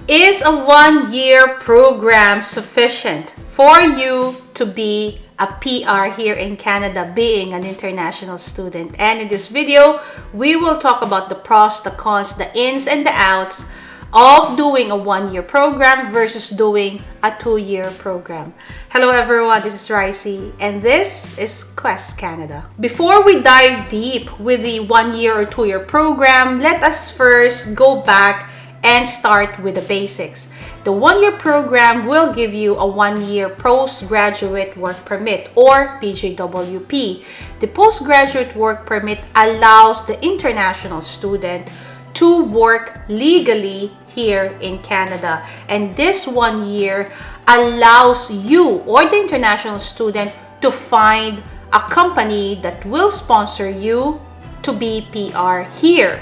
Is a one-year program sufficient for you to be a PR here in Canada, being an international student? And in this video, we will talk about the pros, the cons, the ins and the outs of doing a one-year program versus doing a two-year program. Hello everyone, this is Ricey and this is Quest Canada. Before we dive deep with the one-year or two-year program, let us first go back and start with the basics. The one-year program will give you a one-year postgraduate work permit or PGWP. The postgraduate work permit allows the international student to work legally here in Canada, and this 1 year allows you or the international student to find a company that will sponsor you to be PR here.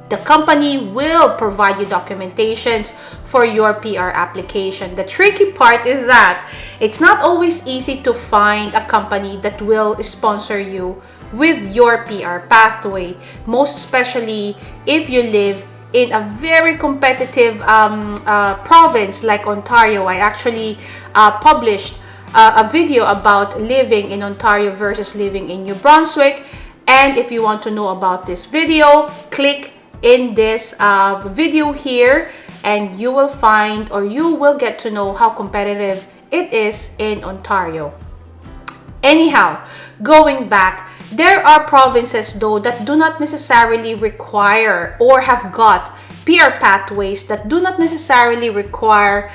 The company will provide you documentations for your PR application. The tricky part is that it's not always easy to find a company that will sponsor you with your PR pathway, most especially if you live in a very competitive province like Ontario. I actually published a video about living in Ontario versus living in New Brunswick, and if you want to know about this video, click in this video here and you will find, or you will get to know, how competitive it is in Ontario. Anyhow, going back, there are provinces though that do not necessarily require or have got PR pathways that do not necessarily require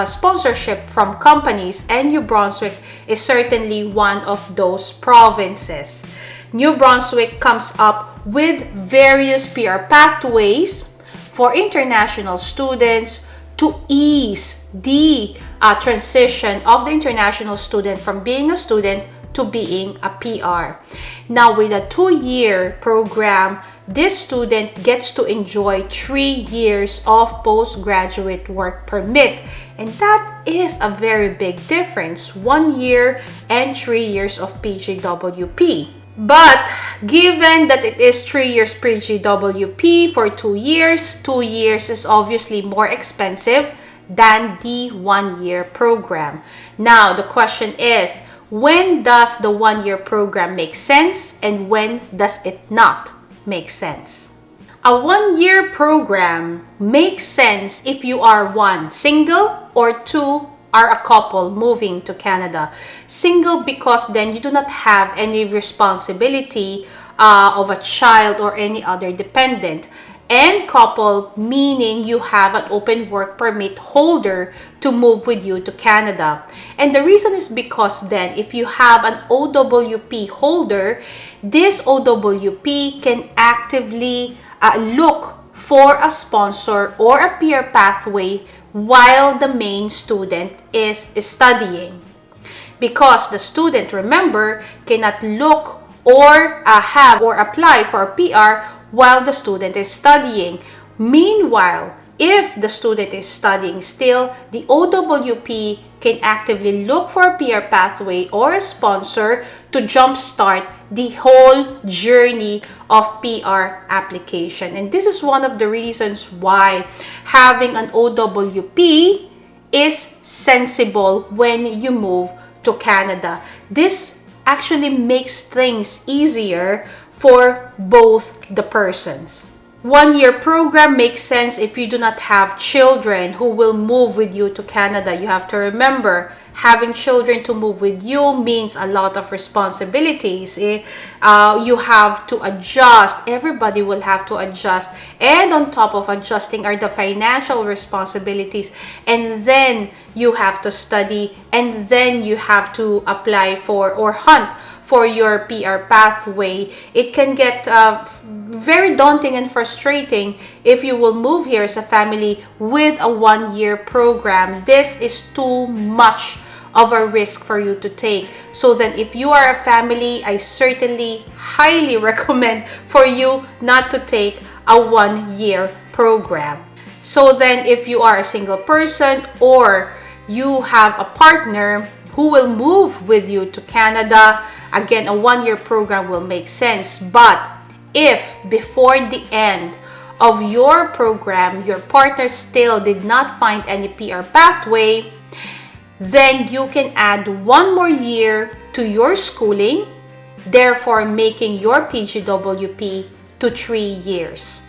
sponsorship from companies, and New Brunswick is certainly one of those provinces. New Brunswick comes up with various PR pathways for international students to ease the transition of the international student from being a student to being a PR. Now, with a 2-year program, this student gets to enjoy 3 years of postgraduate work permit, and that is a very big difference, 1 year and 3 years of PGWP. But given that it is 3 years PGWP for 2 years, 2 years is obviously more expensive than the 1-year program. Now, the question is, when does the 1-year program make sense and when does it not make sense? A 1-year program makes sense if you are 1, single, or 2, are a couple moving to Canada. Single because then you do not have any responsibility of a child or any other dependent. And couple meaning you have an open work permit holder to move with you to Canada. And the reason is because then if you have an OWP holder, this OWP can actively look for a sponsor or a peer pathway while the main student is studying. Because the student, remember, cannot look or have or apply for a PR while the student is studying. Meanwhile, if the student is studying still, the OWP can actively look for a PR pathway or a sponsor to jumpstart the whole journey of PR application. And this is one of the reasons why having an OWP is sensible when you move to Canada. This actually makes things easier for both the persons. 1-year program makes sense if you do not have children who will move with you to Canada. You have to remember, having children to move with you means a lot of responsibilities. You have to adjust. Everybody will have to adjust. And on top of adjusting are the financial responsibilities. And then you have to study. And then you have to apply for or hunt for your PR pathway. It can get very daunting and frustrating if you will move here as a family with a 1-year program. This is too much of a risk for you to take. So then if you are a family, I certainly highly recommend for you not to take a 1-year program. So then if you are a single person or you have a partner who will move with you to Canada, again, a 1-year program will make sense. But if before the end of your program, your partner still did not find any PR pathway, then you can add 1 more year to your schooling, therefore making your PGWP to 3 years.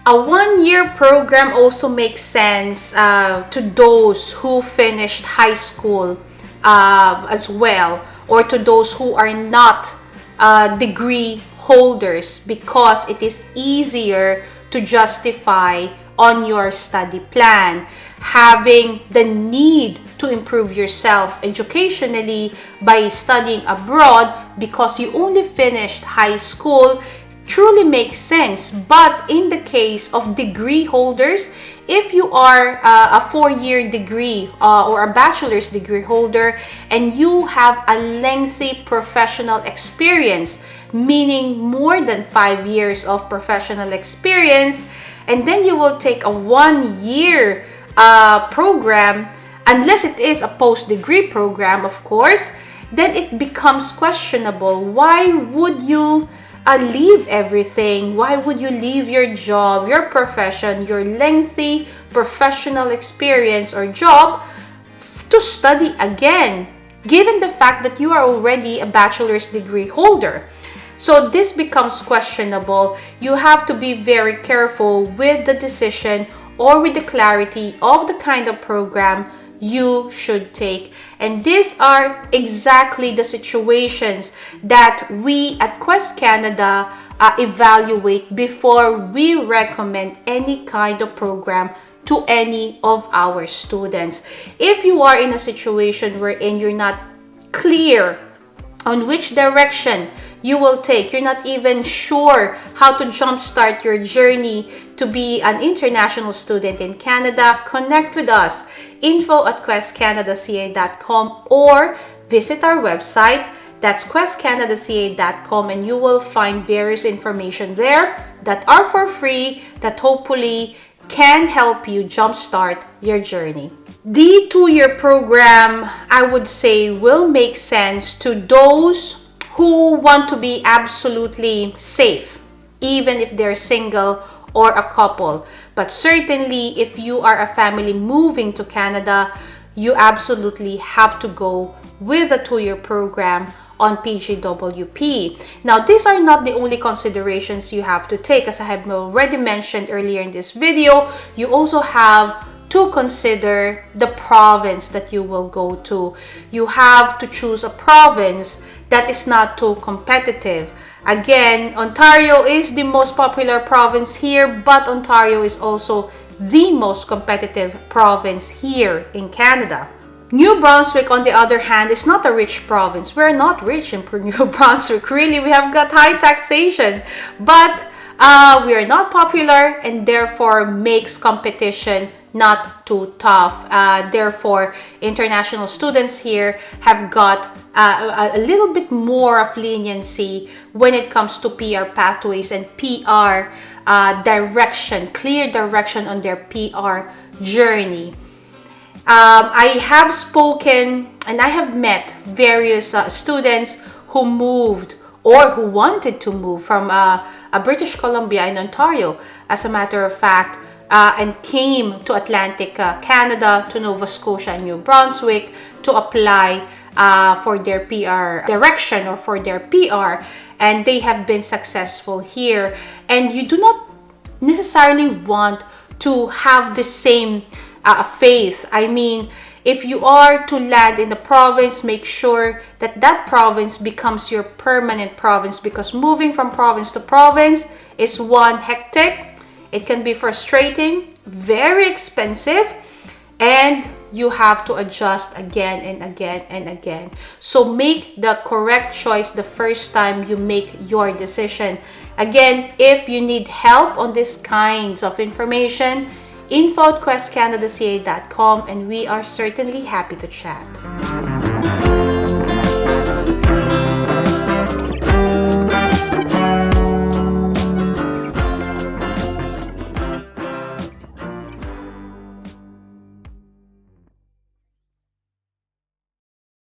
A 1 year program also makes sense to those who finished high school as well, or to those who are not degree holders, because it is easier to justify on your study plan. Having the need to improve yourself educationally by studying abroad because you only finished high school truly makes sense. But in the case of degree holders, if you are a 4-year degree or a bachelor's degree holder and you have a lengthy professional experience, meaning more than 5 years of professional experience, and then you will take a 1 year program, unless it is a post-degree program, of course, then it becomes questionable. Why would you leave everything? Why would you leave your job, your profession, your lengthy professional experience or job to study again, given the fact that you are already a bachelor's degree holder? So this becomes questionable. You have to be very careful with the decision or with the clarity of the kind of program you should take. And these are exactly the situations that we at Quest Canada evaluate before we recommend any kind of program to any of our students. If you are in a situation wherein you're not clear on which direction you will take, you're not even sure how to jumpstart your journey to be an international student in Canada, connect with us, info@questcanadaca.com, or visit our website, that's questcanadaca.com, and you will find various information there that are for free that hopefully can help you jumpstart your journey. The 2-year program, I would say, will make sense to those who want to be absolutely safe, even if they're single or a couple. But certainly, if you are a family moving to Canada, you absolutely have to go with a 2-year program on PGWP. Now, these are not the only considerations you have to take. As I have already mentioned earlier in this video, you also have to consider the province that you will go to. You have to choose a province that is not too competitive. Again, Ontario is the most popular province here, but Ontario is also the most competitive province here in Canada. New Brunswick, on the other hand, is not a rich province. We're not rich in New Brunswick, really. We have got high taxation, but we are not popular, and therefore makes competition not too tough. Therefore, international students here have got a little bit more of leniency when it comes to PR pathways and PR direction, clear direction on their PR journey. I have spoken and I have met various students who moved or who wanted to move from British Columbia in Ontario, as a matter of fact, and came to Atlantic Canada, to Nova Scotia and New Brunswick to apply for their PR direction or for their PR, and they have been successful here. And you do not necessarily want to have the same faith. I mean, if you are to land in the province, make sure that that province becomes your permanent province, because moving from province to province is one, hectic, it can be frustrating, very expensive, and you have to adjust again and again and again. So make the correct choice the first time you make your decision. Again, if you need help on these kinds of information, info@questcanadaca.com, and we are certainly happy to chat.